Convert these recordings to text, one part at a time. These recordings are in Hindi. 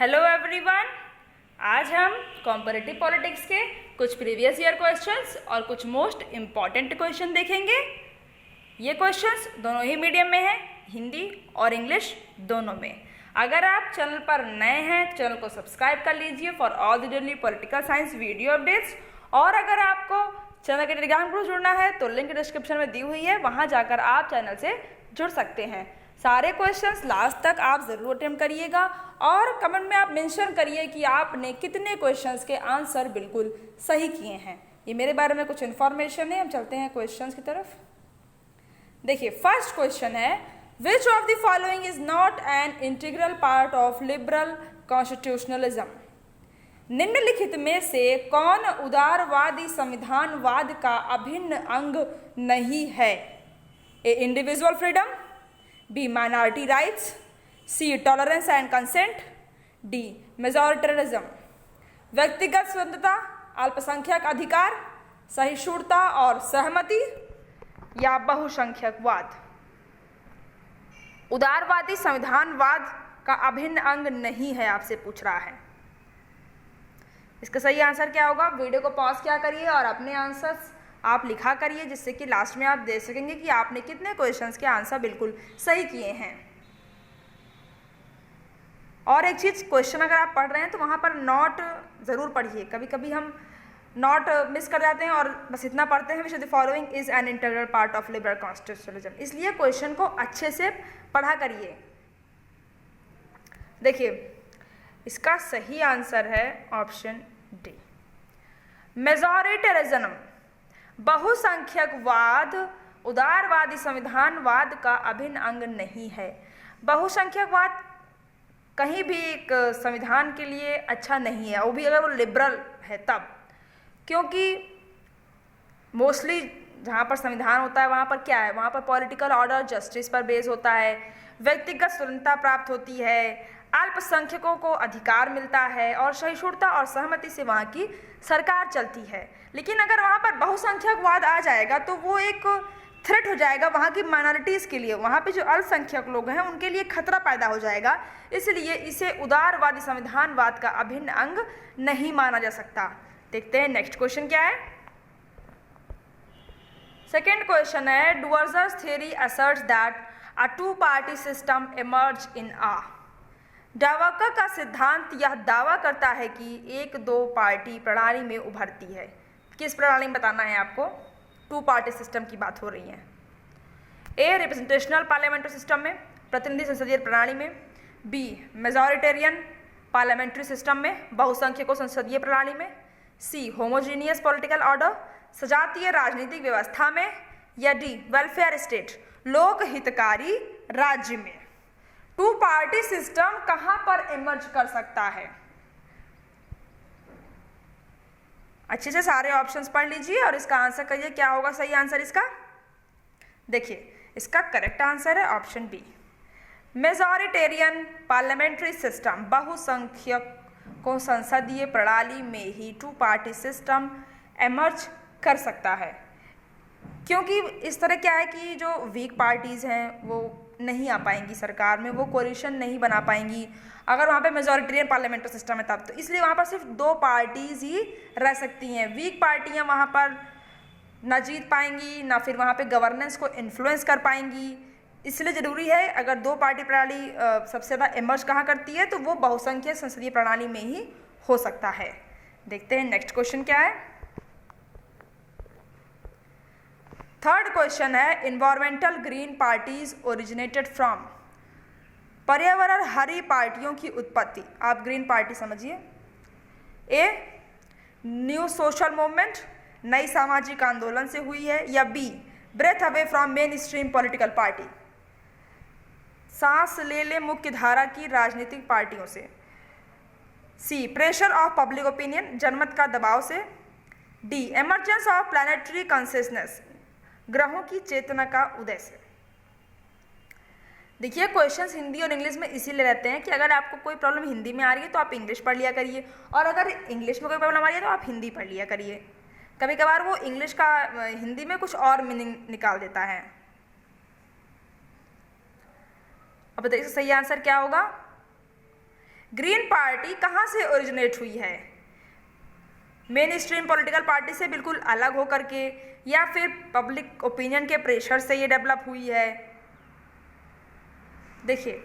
हेलो एवरीवन, आज हम कॉम्परेटिव पॉलिटिक्स के कुछ प्रीवियस ईयर क्वेश्चंस और कुछ मोस्ट इम्पॉर्टेंट क्वेश्चन देखेंगे। ये क्वेश्चंस दोनों ही मीडियम में हैं, हिंदी और इंग्लिश दोनों में। अगर आप चैनल पर नए हैं तो चैनल को सब्सक्राइब कर लीजिए for all the daily political science video updates. और अगर आपको चैनल के टेलीग्राम ग्रुप जुड़ना है तो लिंक डिस्क्रिप्शन में दी हुई है, वहाँ जाकर आप चैनल से जुड़ सकते हैं। सारे क्वेश्चंस लास्ट तक आप ज़रूर अटेम्प्ट करिएगा और कमेंट में आप मेंशन करिए कि आपने कितने क्वेश्चंस के आंसर बिल्कुल सही किए हैं। ये मेरे बारे में कुछ इन्फॉर्मेशन है। हम चलते हैं क्वेश्चंस की तरफ। देखिए, फर्स्ट क्वेश्चन है, which of the following is not an integral part of liberal constitutionalism? निम्नलिखित में से कौन उदारवादी संविधानवाद का अभिन्न अंग नहीं है? A, individual freedom, B, minority rights, C, tolerance and consent, D, majoritarianism. व्यक्तिगत स्वतंत्रता, अल्पसंख्यक अधिकार, सहिष्णुता और सहमति, या बहुसंख्यकवाद। उदारवादी संविधानवाद का अभिन्न अंग नहीं है, आपसे पूछ रहा है। इसका सही आंसर क्या होगा? वीडियो को पॉज किया करिए और अपने आंसर्स आप लिखा करिए, जिससे कि लास्ट में आप देख सकेंगे कि आपने कितने क्वेश्चंस के आंसर बिल्कुल सही किए हैं। और एक चीज़, क्वेश्चन अगर आप पढ़ रहे हैं तो वहाँ पर नॉट ज़रूर पढ़िए। कभी कभी हम नॉट मिस कर जाते हैं और बस इतना पढ़ते हैं, which the following is an integral part of liberal constitutionalism. इसलिए क्वेश्चन को अच्छे से पढ़ा करिए। देखिए, इसका सही आंसर है ऑप्शन डी, मेजॉरिटेरिज्म। बहुसंख्यकवाद उदारवादी संविधानवाद का अभिन्न अंग नहीं है। बहुसंख्यकवाद कहीं भी एक संविधान के लिए अच्छा नहीं है, वो भी अगर वो लिबरल है तब, क्योंकि मोस्टली जहाँ पर संविधान होता है वहाँ पर क्या है, वहाँ पर पॉलिटिकल ऑर्डर जस्टिस पर बेस होता है, व्यक्तिगत स्वतंत्रता प्राप्त होती है, अल्पसंख्यकों को अधिकार मिलता है और सहिष्णुता और सहमति से वहाँ की सरकार चलती है। लेकिन अगर वहाँ पर बहुसंख्यकवाद आ जाएगा तो वो एक थ्रेट हो जाएगा वहाँ की माइनॉरिटीज़ के लिए, वहाँ पे जो अल्पसंख्यक लोग हैं उनके लिए खतरा पैदा हो जाएगा। इसलिए इसे उदारवादी संविधानवाद का अभिन्न अंग नहीं माना जा सकता। देखते हैं नेक्स्ट क्वेश्चन क्या है। सेकेंड क्वेश्चन है, Duverger's theory asserts that a two party system emerge in आ। डावाकर का सिद्धांत यह दावा करता है कि एक दो पार्टी प्रणाली में उभरती है। किस प्रणाली में बताना है आपको? टू पार्टी सिस्टम की बात हो रही है। ए, रिप्रेजेंटेशनल पार्लियामेंट्री सिस्टम में, प्रतिनिधि संसदीय प्रणाली में, बी, मेजॉरिटेरियन पार्लियामेंट्री सिस्टम में, बहुसंख्यकों संसदीय प्रणाली में, सी, होमोजीनियस पॉलिटिकल ऑर्डर सजातीय राजनीतिक व्यवस्था में, या डी, वेलफेयर स्टेट लोक हितकारी राज्य में। टू पार्टी सिस्टम कहां पर इमर्ज कर सकता है? अच्छे से सारे ऑप्शंस पढ़ लीजिए और इसका आंसर करिए, क्या होगा सही आंसर इसका। देखिए, इसका करेक्ट आंसर है option B, majoritarian parliamentary system. बहुसंख्यकों संसदीय प्रणाली में ही टू पार्टी सिस्टम इमर्ज कर सकता है, क्योंकि इस तरह क्या है कि जो वीक पार्टीज़ हैं वो नहीं आ पाएंगी सरकार में, वो कोalition नहीं बना पाएंगी अगर वहाँ पे मेजॉरिटेरियन पार्लियामेंट्री सिस्टम है तब। तो इसलिए वहाँ पर सिर्फ दो पार्टीज़ ही रह सकती हैं। वीक पार्टियाँ वहाँ पर ना जीत पाएंगी, ना फिर वहाँ पे गवर्नेंस को इन्फ्लुएंस कर पाएंगी। इसलिए ज़रूरी है, अगर दो पार्टी प्रणाली सबसे ज़्यादा इमर्ज कहाँ करती है तो वो बहुसंख्यक संसदीय प्रणाली में ही हो सकता है। देखते हैं नेक्स्ट क्वेश्चन क्या है। थर्ड क्वेश्चन है, environmental green parties originated from. पर्यावरण हरी पार्टियों की उत्पत्ति, आप ग्रीन पार्टी समझिए। ए, न्यू सोशल मूवमेंट नई सामाजिक आंदोलन से हुई है, या B, breath away from mainstream political party सांस ले ले मुख्य धारा की राजनीतिक पार्टियों से, C, pressure of public opinion जनमत का दबाव से, D, emergence of planetary consciousness ग्रहों की चेतना का उदय से। देखिए, क्वेश्चंस हिंदी और इंग्लिश में इसीलिए रहते हैं कि अगर आपको कोई प्रॉब्लम हिंदी में आ रही है तो आप इंग्लिश पढ़ लिया करिए, और अगर इंग्लिश में कोई प्रॉब्लम आ रही है तो आप हिंदी पढ़ लिया करिए। कभी कभार वो इंग्लिश का हिंदी में कुछ और मीनिंग निकाल देता है। अब बताइए सही आंसर क्या होगा। ग्रीन पार्टी कहाँ से ओरिजिनेट हुई है? मेन स्ट्रीम पॉलिटिकल पार्टी से बिल्कुल अलग होकर के, या फिर पब्लिक ओपिनियन के प्रेशर से ये डेवलप हुई है? देखिए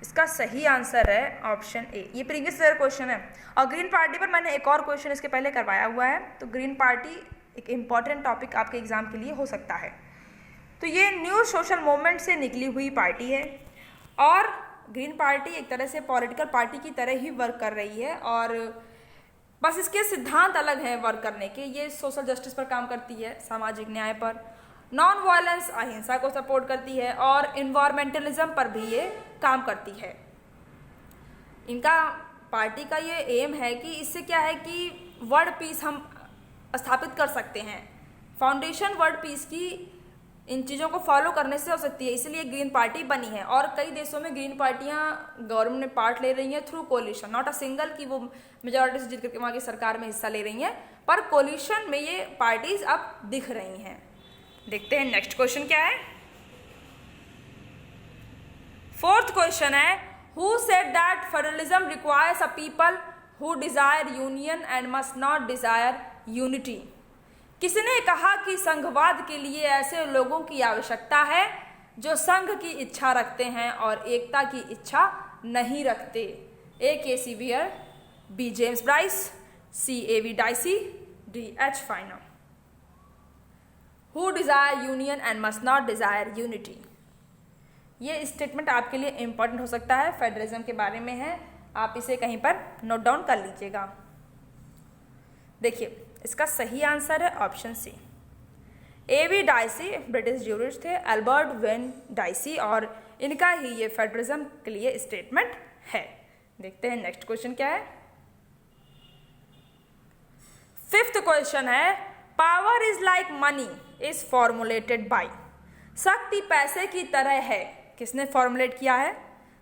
इसका सही आंसर है ऑप्शन ए। ये प्रीवियस ईयर क्वेश्चन है और ग्रीन पार्टी पर मैंने एक और क्वेश्चन इसके पहले करवाया हुआ है, तो ग्रीन पार्टी एक इम्पॉर्टेंट टॉपिक आपके एग्जाम के लिए हो सकता है। तो ये न्यू सोशल मूवमेंट से निकली हुई पार्टी है और ग्रीन पार्टी एक तरह से पॉलिटिकल पार्टी की तरह ही वर्क कर रही है, और बस इसके सिद्धांत अलग हैं वर्क करने के। ये सोशल जस्टिस पर काम करती है, सामाजिक न्याय पर, नॉन वायलेंस अहिंसा को सपोर्ट करती है और इन्वायरमेंटलिज्म पर भी ये काम करती है। इनका पार्टी का ये एम है कि इससे क्या है कि वर्ल्ड पीस हम स्थापित कर सकते हैं। फाउंडेशन वर्ल्ड पीस की इन चीज़ों को फॉलो करने से हो सकती है, इसलिए ग्रीन पार्टी बनी है। और कई देशों में ग्रीन पार्टियां गवर्नमेंट में पार्ट ले रही हैं through coalition, not a single कि वो मेजॉरिटी से जीत करके वहाँ की सरकार में हिस्सा ले रही हैं, पर कोलिशन में ये पार्टीज अब दिख रही हैं। देखते हैं नेक्स्ट क्वेश्चन क्या है। फोर्थ क्वेश्चन है, who said that federalism requires a people who desire union and must not desire unity? किसने कहा कि संघवाद के लिए ऐसे लोगों की आवश्यकता है जो संघ की इच्छा रखते हैं और एकता की इच्छा नहीं रखते? A K C Wheare, B James Bryce, C A V Dicey, D H Finer. Who desire union and must not desire unity? ये स्टेटमेंट आपके लिए इंपॉर्टेंट हो सकता है, फेडरलिज्म के बारे में है, आप इसे कहीं पर नोट डाउन कर लीजिएगा। देखिए इसका सही आंसर है option C. A V Dicey British jurist थे, अल्बर्ट वेन डाइसी, और इनका ही ये फेडरलिज्म के लिए स्टेटमेंट है। देखते हैं नेक्स्ट क्वेश्चन क्या है। फिफ्थ क्वेश्चन है, power is like money is formulated bye? शक्ति पैसे की तरह है, किसने फॉर्मुलेट किया है?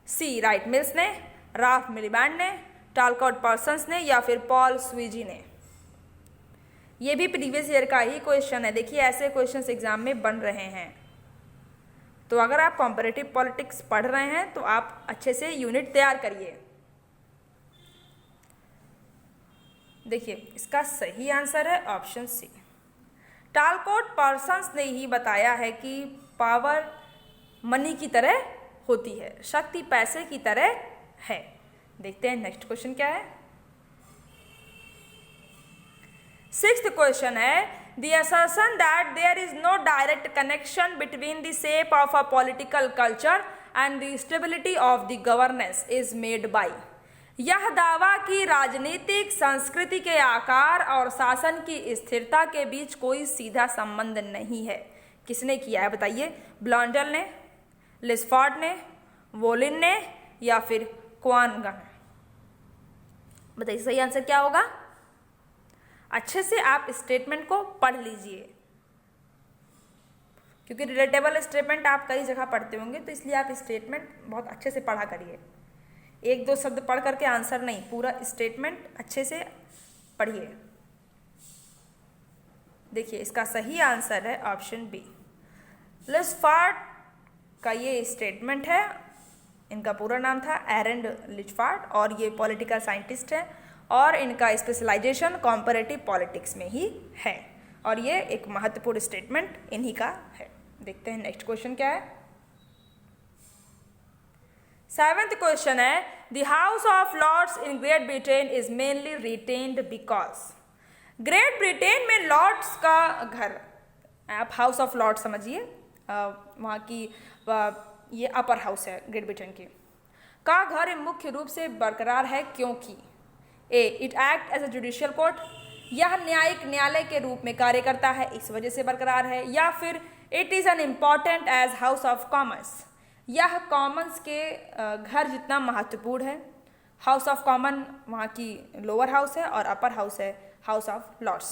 सी राइट मिल्स ने, राल्फ मिलीबैंड ने, टालकॉट पार्सन्स ने, या फिर पॉल स्वीजी ने? ये भी प्रीवियस ईयर का ही क्वेश्चन है। देखिए ऐसे क्वेश्चंस एग्जाम में बन रहे हैं, तो अगर आप कॉम्परेटिव पॉलिटिक्स पढ़ रहे हैं तो आप अच्छे से यूनिट तैयार करिए। देखिए इसका सही आंसर है ऑप्शन सी। टालकॉट पार्सन्स ने ही बताया है कि पावर मनी की तरह होती है, शक्ति पैसे की तरह है। देखते हैं नेक्स्ट क्वेश्चन क्या है। सिक्स्थ क्वेश्चन है, the assertion that there is no direct connection between the shape of a political culture and the stability of the governance is made by? यह दावा कि राजनीतिक संस्कृति के आकार और शासन की स्थिरता के बीच कोई सीधा संबंध नहीं है, किसने किया है बताइए? ब्लॉन्डल ने, लिस्फॉर्ड ने, वोलिन ने, या फिर क्वानगन? बताइए सही आंसर क्या होगा? अच्छे से आप स्टेटमेंट को पढ़ लीजिए, क्योंकि रिलेटेबल स्टेटमेंट आप कई जगह पढ़ते होंगे, तो इसलिए आप स्टेटमेंट बहुत अच्छे से पढ़ा करिए। एक दो शब्द पढ़ करके आंसर नहीं, पूरा स्टेटमेंट अच्छे से पढ़िए। देखिए इसका सही आंसर है ऑप्शन बी। लिस्फॉर्ड का ये स्टेटमेंट है, इनका पूरा नाम था एरंड लिस्फॉर्ड, और ये पॉलिटिकल साइंटिस्ट है और इनका स्पेशलाइजेशन कॉम्परेटिव पॉलिटिक्स में ही है, और ये एक महत्वपूर्ण स्टेटमेंट इन्हीं का है। देखते हैं नेक्स्ट क्वेश्चन क्या है। सेवेंथ क्वेश्चन है, the House of Lords in Great Britain is mainly retained because? Great Britain में लॉर्ड्स का घर, आप हाउस ऑफ लॉर्ड्स समझिए, वहाँ की ये अपर हाउस है ग्रेट ब्रिटेन की, का घर मुख्य रूप से बरकरार है क्योंकि? A it act as a judicial court, यह न्यायिक न्यायालय के रूप में कार्य करता है इस वजह से बरकरार है, या फिर it is an important as House of Commons, यह कॉमन्स के घर जितना महत्वपूर्ण है। हाउस ऑफ कॉमन वहाँ की लोअर हाउस है और अपर हाउस है हाउस ऑफ लॉर्ड्स।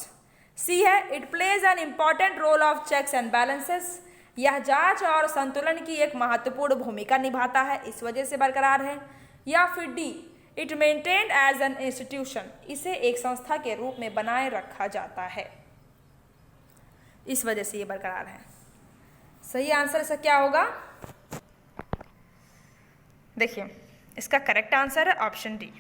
सी है, it plays an important role of checks and balances, यह जांच और संतुलन की एक महत्वपूर्ण भूमिका निभाता है इस वजह से बरकरार है, या फिर D it maintained as an institution, इसे एक संस्था के रूप में बनाए रखा जाता है इस वजह से ये बरकरार है। सही आंसर इसका क्या होगा? देखिए इसका करेक्ट आंसर है option D.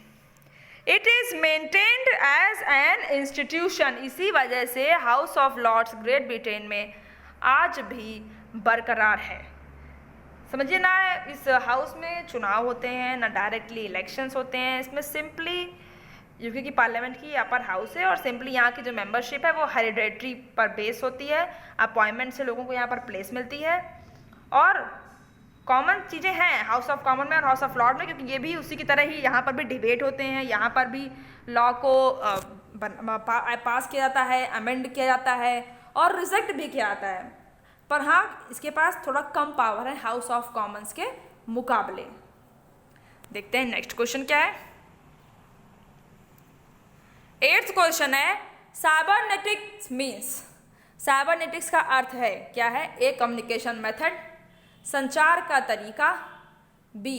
It is maintained as an institution, इसी वजह से House of Lords Great Britain में आज भी बरकरार है। समझिए ना, इस हाउस में चुनाव होते हैं, ना डायरेक्टली इलेक्शंस होते हैं, इसमें सिंपली यूके की पार्लियामेंट की अपर हाउस है और सिंपली यहाँ की जो मेंबरशिप है वो हेरिडेटरी पर बेस होती है, अपॉइंटमेंट से लोगों को यहाँ पर प्लेस मिलती है और कॉमन चीज़ें हैं हाउस ऑफ कॉमन में और हाउस ऑफ लॉर्ड में, क्योंकि ये भी उसी की तरह ही यहाँ पर भी डिबेट होते हैं, यहाँ पर भी लॉ को पास किया जाता है, अमेंड किया जाता है और रिजेक्ट भी किया जाता है। पर हाँ, इसके पास थोड़ा कम पावर है हाउस ऑफ कॉमन्स के मुकाबले। देखते हैं नेक्स्ट क्वेश्चन क्या है। 8th क्वेश्चन है साइबरनेटिक्स मीन्स। साइबरनेटिक्स का अर्थ है क्या है? ए कम्युनिकेशन मेथड, संचार का तरीका, B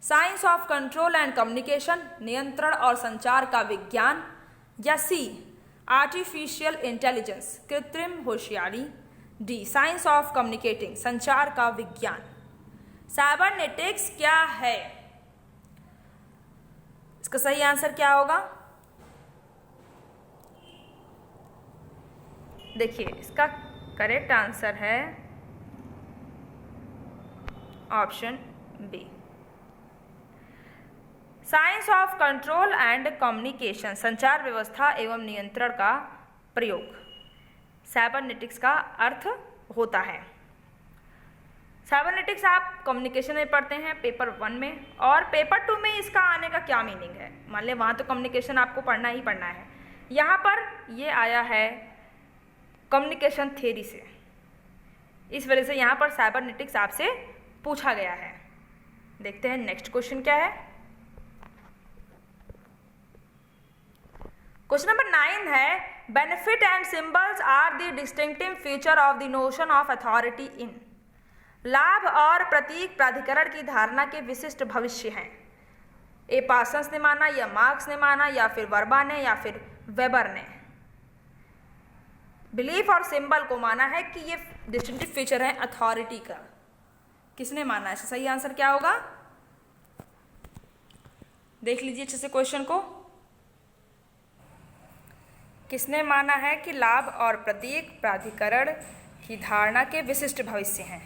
science of control and communication, नियंत्रण और संचार का विज्ञान, या सी आर्टिफिशियल इंटेलिजेंस, कृत्रिम होशियारी, डी साइंस ऑफ कम्युनिकेटिंग, संचार का विज्ञान। साइबरनेटिक्स क्या है? इसका सही आंसर क्या होगा? देखिए, इसका करेक्ट आंसर है option B, science of control and communication, संचार व्यवस्था एवं नियंत्रण का प्रयोग साइबरनेटिक्स का अर्थ होता है। साइबरनेटिक्स आप कम्युनिकेशन में पढ़ते हैं पेपर 1 में, और पेपर 2 में इसका आने का क्या मीनिंग है? मान लें वहाँ तो कम्युनिकेशन आपको पढ़ना ही पढ़ना है, यहाँ पर ये आया है कम्युनिकेशन थ्योरी से, इस वजह से यहाँ पर साइबरनेटिक्स आपसे पूछा गया है। देखते हैं नेक्स्ट क्वेश्चन क्या है। क्वेश्चन नंबर 9 है benefit and symbols are the distinctive feature of the notion of authority in. लाभ और प्रतीक प्राधिकरण की धारणा के विशिष्ट भविष्य हैं। ए पार्सन्स ने माना, या मार्क्स ने माना, या फिर वर्बा ने, या फिर वेबर ने। बिलीफ और सिंबल को माना है कि ये डिस्टिंक्टिव फीचर है अथॉरिटी का। किसने माना है? सही आंसर क्या होगा? देख लीजिए अच्छे से क्वेश्चन को। किसने माना है कि लाभ और प्रतीक प्राधिकरण की धारणा के विशिष्ट भविष्य हैं?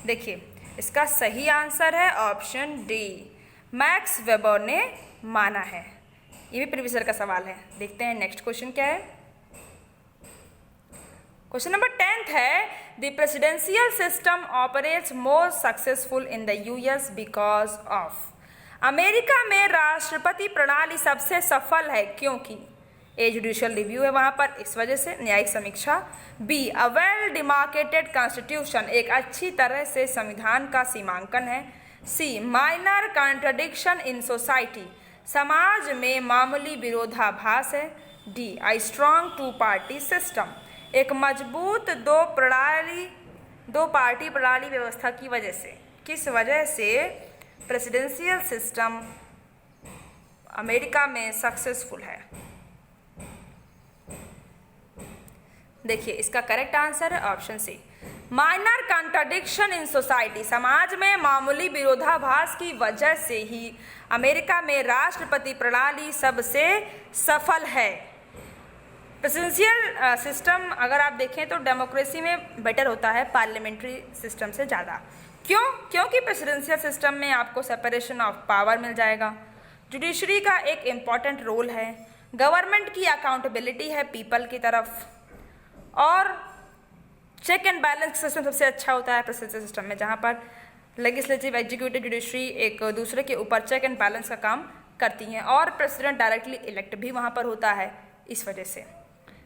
देखिए, इसका सही आंसर है ऑप्शन डी, मैक्स वेबर ने माना है। ये भी प्रीवियस ईयर का सवाल है। देखते हैं नेक्स्ट क्वेश्चन क्या है। क्वेश्चन नंबर 10 है the presidential system operates more successful in the US because of. America में राष्ट्रपति प्रणाली सबसे सफल है क्योंकि ए जुडिशियल रिव्यू है वहाँ पर, इस वजह से न्यायिक समीक्षा, B a well demarcated constitution, एक अच्छी तरह से संविधान का सीमांकन है, C minor contradiction in society, समाज में मामूली विरोधाभास है, D I strong two party system, एक मजबूत दो पार्टी प्रणाली व्यवस्था की वजह से। किस वजह से प्रेसिडेंशियल सिस्टम अमेरिका में सक्सेसफुल है? देखिए, इसका करेक्ट आंसर है option C, minor contradiction in society, समाज में मामूली विरोधाभास की वजह से ही अमेरिका में राष्ट्रपति प्रणाली सबसे सफल है। प्रेसिडेंशियल सिस्टम अगर आप देखें तो डेमोक्रेसी में बेटर होता है पार्लियामेंट्री सिस्टम से ज़्यादा। क्यों? क्योंकि प्रेसिडेंशियल सिस्टम में आपको सेपरेशन ऑफ पावर मिल जाएगा, जुडिशरी का एक इम्पॉर्टेंट रोल है, गवर्नमेंट की अकाउंटेबिलिटी है पीपल की तरफ, और चेक एंड बैलेंस सिस्टम सबसे अच्छा होता है प्रेसिडेंशियल सिस्टम में, जहाँ पर लेजिस्लेटिव, एग्जीक्यूटिव, जुडिशरी एक दूसरे के ऊपर चेक एंड बैलेंस का काम करती हैं, और प्रेसिडेंट डायरेक्टली इलेक्ट भी वहाँ पर होता है इस वजह से।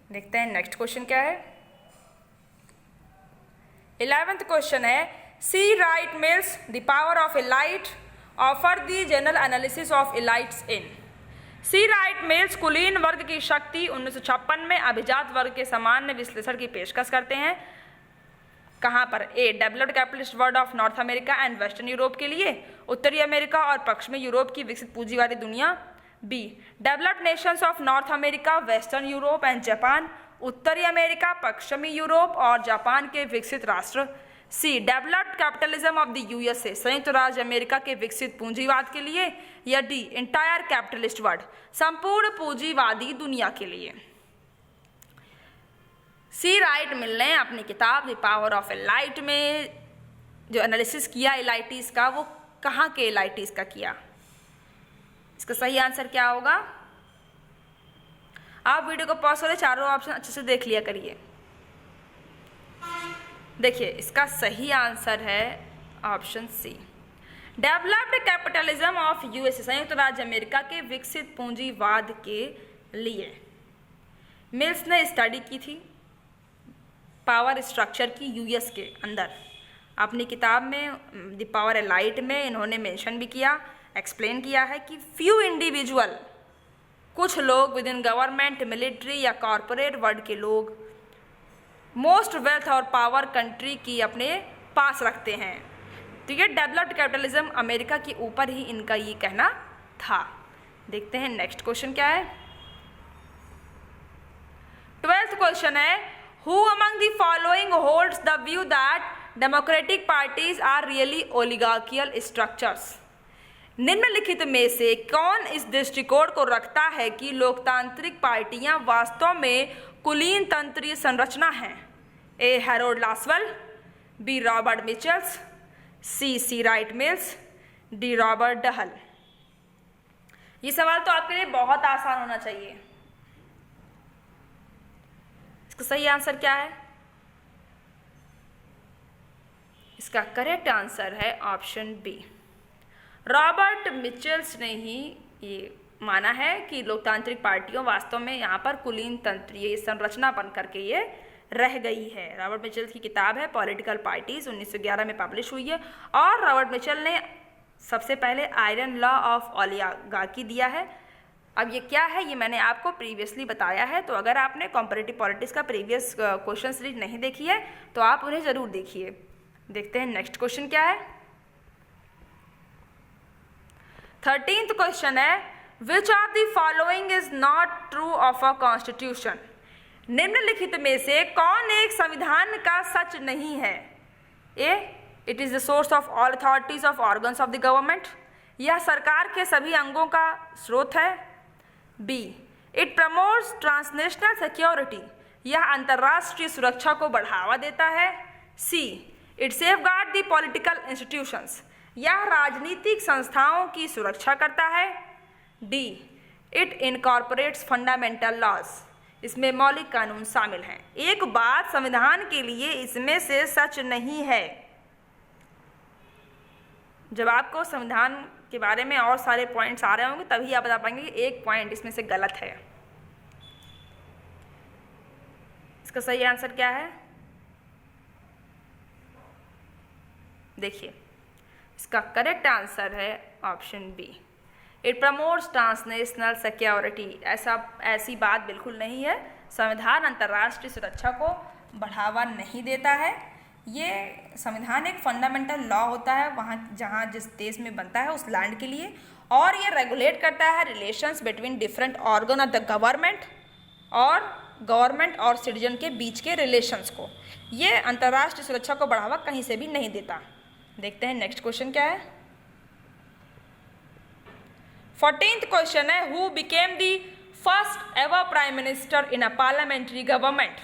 देखते हैं नेक्स्ट क्वेश्चन क्या है। 11th क्वेश्चन है C Wright Mills the power of elite offer the general analysis of elites in. C Wright Mills कुलीन वर्ग की शक्ति 1956 में अभिजात वर्ग के सामान्य विश्लेषण की पेशकश करते हैं। कहाँ पर? ए developed capitalist world of North America and western Europe के लिए, उत्तरी अमेरिका और पश्चिमी यूरोप की विकसित पूंजीवादी दुनिया, B developed nations of North America, western Europe and Japan, उत्तरी अमेरिका, पश्चिमी यूरोप और जापान के विकसित राष्ट्र, C developed capitalism of the USA, संयुक्त राज्य अमेरिका के विकसित पूंजीवाद के लिए, या डी इंटायर कैपिटलिस्ट वर्ल्ड, संपूर्ण पूंजीवादी दुनिया के लिए। सी राइट मिल ने अपनी किताब द पावर ऑफ एलाइट में जो एनालिसिस किया एलाइटीज का, वो कहाँ के एलाइटीज का किया? इसका सही आंसर क्या होगा? आप वीडियो को पॉज करें, चारों ऑप्शन अच्छे से देख लिया करिए। देखिए इसका सही आंसर है option C, developed capitalism of USA, संयुक्त राज्य अमेरिका के विकसित पूंजीवाद के लिए। मिल्स ने स्टडी की थी पावर स्ट्रक्चर की यूएस के अंदर। अपनी किताब में द पावर एलाइट में इन्होंने मेंशन भी किया, एक्सप्लेन किया है कि फ्यू इंडिविजुअल, कुछ लोग विद इन गवर्नमेंट, मिलिट्री या कॉरपोरेट वर्ल्ड के लोग मोस्ट वेल्थ और पावर कंट्री की अपने पास रखते हैं। तो ये डेवलप्ड कैपिटलिज्म अमेरिका के ऊपर ही इनका ये कहना था। देखते हैं नेक्स्ट क्वेश्चन क्या है। 12th क्वेश्चन है, who among the following holds the view that democratic parties are really oligarchical structures. निम्नलिखित में से कौन इस दृष्टिकोण को रखता है कि लोकतांत्रिक पार्टियां वास्तव में कुलीन तंत्रीय संरचना हैं? A Harold Lasswell, B Robert Michels, C Wright Mills, D Robert Dahl. ये सवाल तो आपके लिए बहुत आसान होना चाहिए। इसका सही आंसर क्या है? इसका करेक्ट आंसर है ऑप्शन बी, रॉबर्ट मिचेल्स ने ही ये माना है कि लोकतांत्रिक पार्टियों वास्तव में यहाँ पर कुलीन तंत्रीय संरचना बन करके ये रह गई है। रॉबर्ट मिचेल्स की किताब है पॉलिटिकल पार्टीज, 1911 में पब्लिश हुई है, और रॉबर्ट मिचेल ने सबसे पहले आयरन लॉ ऑफ ओलिगार्की दिया है। अब ये क्या है ये मैंने आपको प्रीवियसली बताया है, तो अगर आपने कॉम्परेटिव पॉलिटिक्स का प्रीवियस क्वेश्चन सीरीज नहीं देखी है तो आप उन्हें ज़रूर देखिए। देखते हैं नेक्स्ट क्वेश्चन क्या है। 13th क्वेश्चन है, which of the following is not true of a constitution. निम्नलिखित में से कौन एक संविधान का सच नहीं है? A, it is the source of all authorities of organs of the government, यह सरकार के सभी अंगों का स्रोत है। B, it promotes transnational security, यह अंतर्राष्ट्रीय सुरक्षा को बढ़ावा देता है। C, it safeguard the political institutions, यह राजनीतिक संस्थाओं की सुरक्षा करता है। D, it incorporates fundamental laws, इसमें मौलिक कानून शामिल हैं। एक बात संविधान के लिए इसमें से सच नहीं है। जब आपको संविधान के बारे में और सारे पॉइंट्स आ रहे होंगे तभी आप बता पाएंगे कि एक पॉइंट इसमें से गलत है। इसका सही आंसर क्या है? देखिए इसका करेक्ट आंसर है option B, it promotes transnational security. ऐसी बात बिल्कुल नहीं है। संविधान अंतर्राष्ट्रीय सुरक्षा को बढ़ावा नहीं देता है। ये संविधान एक फंडामेंटल लॉ होता है वहाँ जहाँ जिस देश में बनता है उस लैंड के लिए, और ये रेगुलेट करता है relations between different organ of the government और सिटीजन के बीच के रिलेशंस को। ये अंतर्राष्ट्रीय सुरक्षा को बढ़ावा कहीं से भी नहीं देता। देखते हैं नेक्स्ट क्वेश्चन क्या है। 14th क्वेश्चन है, who became the first ever prime minister in a parliamentary government.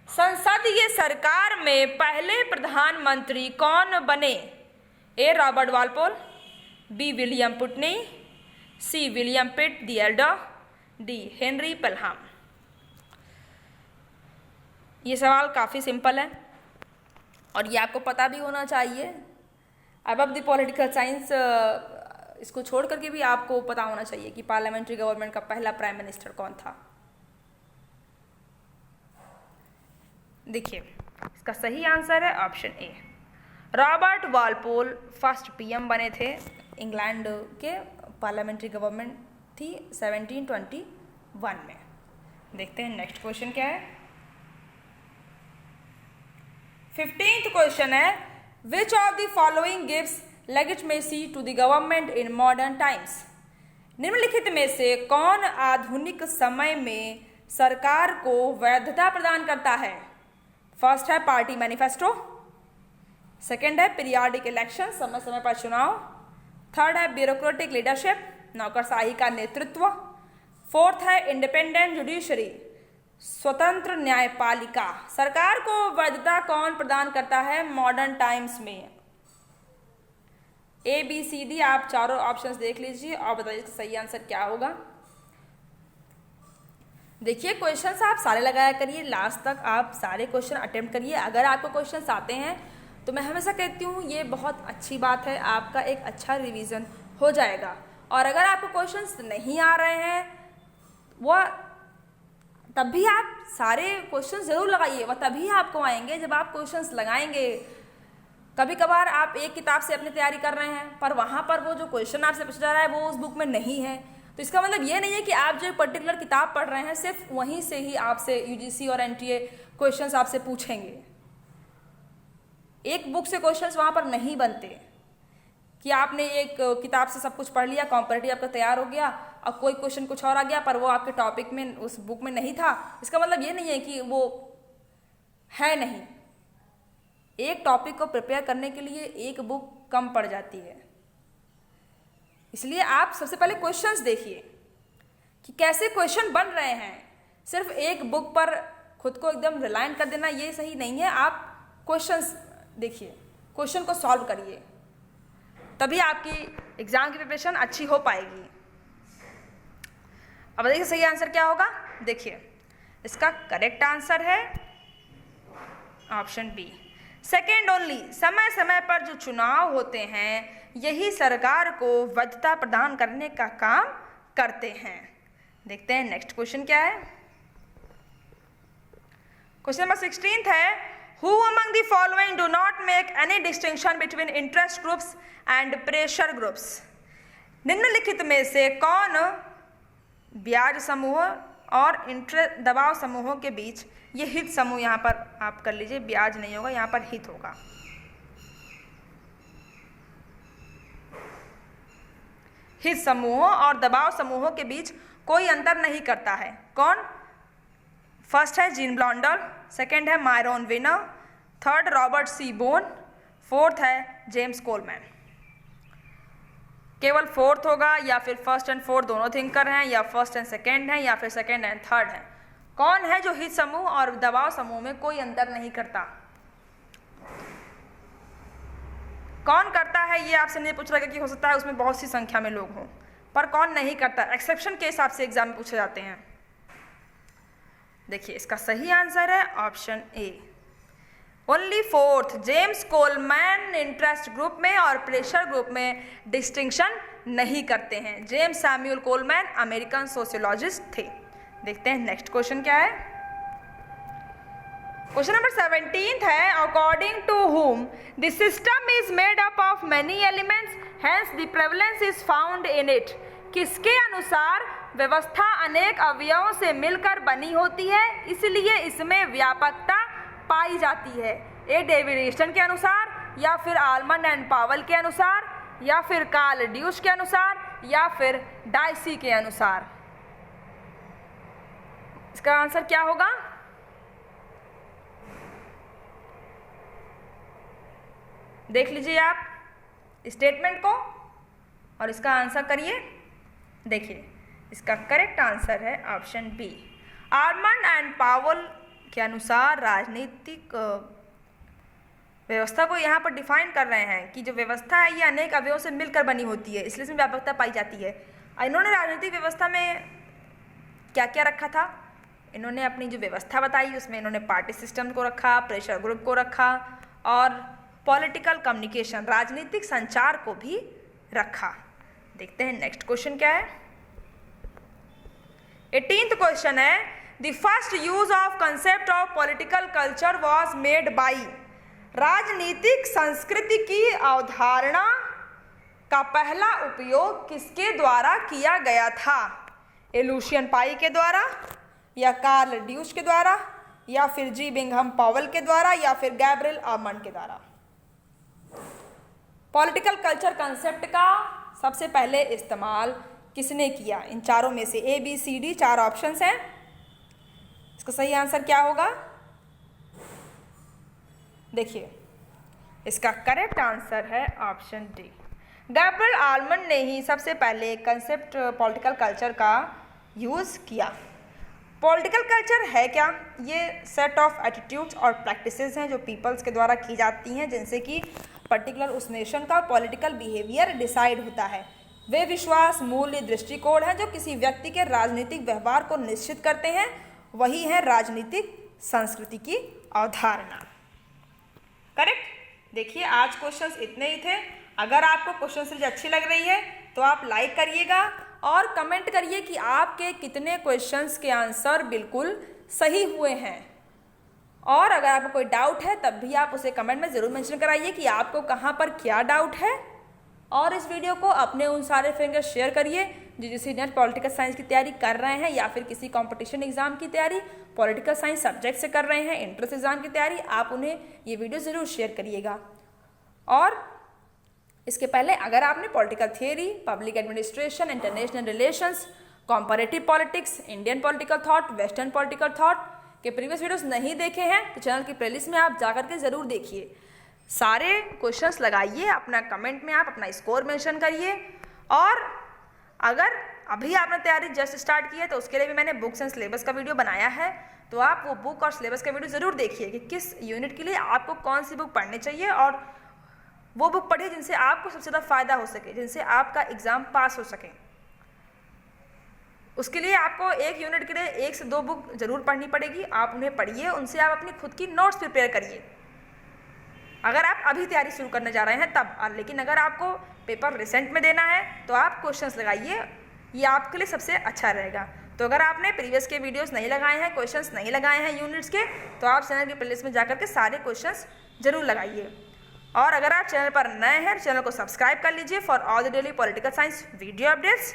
संसदीय सरकार में पहले प्रधानमंत्री कौन बने? A, Robert Walpole, B, William Pulteney, C, William Pitt the elder, D, Henry Pelham. ये सवाल काफ़ी सिंपल है और ये आपको पता भी होना चाहिए। अब द पॉलिटिकल साइंस इसको छोड़ करके भी आपको पता होना चाहिए कि पार्लियामेंट्री गवर्नमेंट का पहला प्राइम मिनिस्टर कौन था। देखिए इसका सही आंसर है option A, Robert Walpole first PM बने थे। इंग्लैंड के पार्लियामेंट्री गवर्नमेंट थी 1721 में। देखते हैं नेक्स्ट क्वेश्चन क्या है। 15th क्वेश्चन है, which of the following gives legitimacy to the government in modern times. निम्नलिखित में से कौन आधुनिक समय में सरकार को वैधता प्रदान करता है? फर्स्ट है पार्टी मैनिफेस्टो, सेकेंड है पीरियाडिक इलेक्शन, समय समय पर चुनाव। थर्ड है ब्यूरोक्रेटिक लीडरशिप, नौकरशाही का नेतृत्व। फोर्थ है इंडिपेंडेंट जुडिशरी, स्वतंत्र न्यायपालिका। सरकार को वैधता कौन प्रदान करता है मॉडर्न टाइम्स में? ए बी सी डी आप चारों ऑप्शंस देख लीजिए और बताइए इसका सही आंसर क्या होगा। देखिए क्वेश्चंस आप सारे लगाया करिए, लास्ट तक आप सारे क्वेश्चन अटेम्प्ट करिए। अगर आपको क्वेश्चंस आते हैं तो मैं हमेशा कहती हूँ ये बहुत अच्छी बात है, आपका एक अच्छा रिवीजन हो जाएगा। और अगर आपको क्वेश्चंस नहीं आ रहे हैं वो तब भी आप सारे क्वेश्चंस जरूर लगाइए, वह तभी आपको आएंगे जब आप क्वेश्चंस लगाएंगे। कभी कभार आप एक किताब से अपनी तैयारी कर रहे हैं पर वहाँ पर वो जो क्वेश्चन आपसे पूछा जा रहा है वो उस बुक में नहीं है, तो इसका मतलब ये नहीं है कि आप जो पर्टिकुलर किताब पढ़ रहे हैं सिर्फ वहीं से ही आपसे यूजीसी और एनटीए क्वेश्चंस आपसे पूछेंगे। एक बुक से क्वेश्चंस वहाँ पर नहीं बनते कि आपने एक किताब से सब कुछ पढ़ लिया, कॉम्पिटिटिव आपका तैयार हो गया और कोई क्वेश्चन कुछ और आ गया पर वो आपके टॉपिक में उस बुक में नहीं था, इसका मतलब ये नहीं है कि वो है नहीं। एक टॉपिक को प्रिपेयर करने के लिए एक बुक कम पड़ जाती है, इसलिए आप सबसे पहले क्वेश्चंस देखिए कि कैसे क्वेश्चन बन रहे हैं। सिर्फ एक बुक पर खुद को एकदम रिलायंट कर देना ये सही नहीं है। आप क्वेश्चंस देखिए, क्वेश्चन को सॉल्व करिए, तभी आपकी एग्जाम की प्रिपरेशन अच्छी हो पाएगी। अब देखिए सही आंसर क्या होगा। देखिए इसका करेक्ट आंसर है ऑप्शन बी, सेकेंड ओनली। समय समय पर जो चुनाव होते हैं यही सरकार को वैधता प्रदान करने का काम करते हैं। देखते हैं नेक्स्ट क्वेश्चन क्या है। क्वेश्चन नंबर 16 है, who among the following do not make any distinction between interest groups and pressure groups. निम्नलिखित में से कौन ब्याज समूह और दबाव समूहों के बीच, ये हित समूह यहाँ पर आप कर लीजिए, ब्याज नहीं होगा यहाँ पर हित होगा। हित समूहों और दबाव समूहों के बीच कोई अंतर नहीं करता है। कौन? फर्स्ट है जीन ब्लॉन्डल, सेकेंड है मायरोन विनर, थर्ड रॉबर्ट सी बोन, फोर्थ है जेम्स कोलमैन। केवल फोर्थ होगा या फिर फर्स्ट एंड फोर्थ दोनों थिंकर हैं, या फर्स्ट एंड सेकेंड हैं, या फिर सेकेंड एंड थर्ड हैं। कौन है जो हित समूह और दबाव समूह में कोई अंतर नहीं करता? कौन करता है ये आपसे नहीं पूछ रहा कि हो सकता है उसमें बहुत सी संख्या में लोग हों, पर कौन नहीं करता, एक्सेप्शन के हिसाब से एग्जाम में पूछे जाते हैं। देखिए इसका सही आंसर है option A, only fourth. James Coleman interest group में और प्रेशर ग्रुप में डिस्टिंक्शन नहीं करते हैं। James Samuel Coleman American sociologist थे। देखते हैं नेक्स्ट क्वेश्चन क्या है। क्वेश्चन नंबर 17 है, according to whom the system is made up of many elements, hence the prevalence is found in it। किसके अनुसार व्यवस्था अनेक अवयवों से मिलकर बनी होती है इसलिए इसमें व्यापकता पाई जाती है। ए डेविड ईस्टन के अनुसार, या फिर आलमंड एंड पावल के अनुसार, या फिर कार्ल ड्यूश के अनुसार, या फिर डाइसी के अनुसार। इसका आंसर क्या होगा? देख लीजिए आप स्टेटमेंट को और इसका आंसर करिए। देखिए इसका करेक्ट आंसर है ऑप्शन बी, आलमंड एंड पावल के अनुसार राजनीतिक व्यवस्था को यहाँ पर डिफाइन कर रहे हैं कि जो व्यवस्था है ये अनेक अवयवों से मिलकर बनी होती है, इसलिए इसमें व्यापकता पाई जाती है। इन्होंने राजनीतिक व्यवस्था में क्या क्या रखा था, इन्होंने अपनी जो व्यवस्था बताई उसमें इन्होंने पार्टी सिस्टम को रखा, प्रेशर ग्रुप को रखा और पॉलिटिकल कम्युनिकेशन राजनीतिक संचार को भी रखा। देखते हैं नेक्स्ट क्वेश्चन क्या है। 18th क्वेश्चन है, the first use of concept of political culture was made by. राजनीतिक संस्कृति की अवधारणा का पहला उपयोग किसके द्वारा किया गया था? लुशियन पाई के द्वारा, या कार्ल ड्यूश के द्वारा, या फिर जी बिंघम पावल के द्वारा, या फिर गैब्रियल आलमंड के द्वारा। पॉलिटिकल कल्चर कंसेप्ट का सबसे पहले इस्तेमाल किसने किया? इन चारों में से A B C D 4 options हैं, इसका सही आंसर क्या होगा? देखिए इसका करेक्ट आंसर है ऑप्शन डी। गैब्रियल आलमंड ने ही सबसे पहले कंसेप्ट पॉलिटिकल कल्चर का यूज़ किया। पॉलिटिकल कल्चर है क्या? ये सेट ऑफ एटीट्यूड्स और प्रैक्टिसेस हैं जो पीपल्स के द्वारा की जाती हैं, जिनसे कि पर्टिकुलर उस नेशन का पॉलिटिकल बिहेवियर डिसाइड होता है। वे विश्वास, मूल्य, दृष्टिकोण हैं जो किसी व्यक्ति के राजनीतिक व्यवहार को निश्चित करते हैं। वही है राजनीतिक संस्कृति की अवधारणा। करेक्ट। देखिए, आज क्वेश्चंस इतने ही थे। अगर आपको क्वेश्चन सीरीज अच्छी लग रही है तो आप लाइक करिएगा और कमेंट करिए कि आपके कितने क्वेश्चंस के आंसर बिल्कुल सही हुए हैं। और अगर आपको कोई डाउट है तब भी आप उसे कमेंट में ज़रूर मेंशन कराइए कि आपको कहाँ पर क्या डाउट है। और इस वीडियो को अपने उन सारे फ्रेंड के शेयर करिए जो जिस नेट पॉलिटिकल साइंस की तैयारी कर रहे हैं या फिर किसी कंपटीशन एग्जाम की तैयारी पॉलिटिकल साइंस सब्जेक्ट से कर रहे हैं, एंट्रेंस एग्जाम की तैयारी। आप उन्हें ये वीडियो ज़रूर शेयर करिएगा। और इसके पहले अगर आपने political theory, public administration, international relations, comparative politics, Indian political thought, western political thought के प्रीवियस वीडियोस नहीं देखे हैं तो चैनल की प्लेलिस्ट में आप जाकर के ज़रूर देखिए। सारे क्वेश्चंस लगाइए, अपना कमेंट में आप अपना स्कोर मेंशन करिए। और अगर अभी आपने तैयारी जस्ट स्टार्ट की है तो उसके लिए भी मैंने बुक्स एंड सिलेबस का वीडियो बनाया है, तो आप वो बुक और सिलेबस का वीडियो ज़रूर देखिए कि किस यूनिट के लिए आपको कौन सी बुक पढ़नी चाहिए और वो बुक पढ़िए जिनसे आपको सबसे ज़्यादा फायदा हो सके, जिनसे आपका एग्ज़ाम पास हो सके। उसके लिए आपको एक यूनिट के लिए 1 से 2 बुक जरूर पढ़नी पड़ेगी। आप उन्हें पढ़िए, उनसे आप अपनी खुद की नोट्स प्रिपेयर करिए अगर आप अभी तैयारी शुरू करने जा रहे हैं तब। लेकिन अगर आपको पेपर रिसेंट में देना है तो आप क्वेश्चंस लगाइए, ये आपके लिए सबसे अच्छा रहेगा। तो अगर आपने प्रीवियस के वीडियोस नहीं लगाए हैं, क्वेश्चंस नहीं लगाए हैं यूनिट्स के, तो आप चैनल की प्लेलिस्ट में जाकर के सारे क्वेश्चंस जरूर लगाइए। और अगर आप चैनल पर नए हैं चैनल को सब्सक्राइब कर लीजिए for all the daily political science video updates.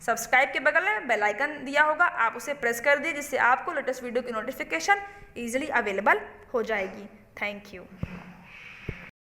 Subscribe के बगल में बेल आइकन दिया होगा, आप उसे प्रेस कर दीजिए जिससे आपको लेटेस्ट वीडियो की नोटिफिकेशन ईजिली अवेलेबल हो जाएगी। Thank you.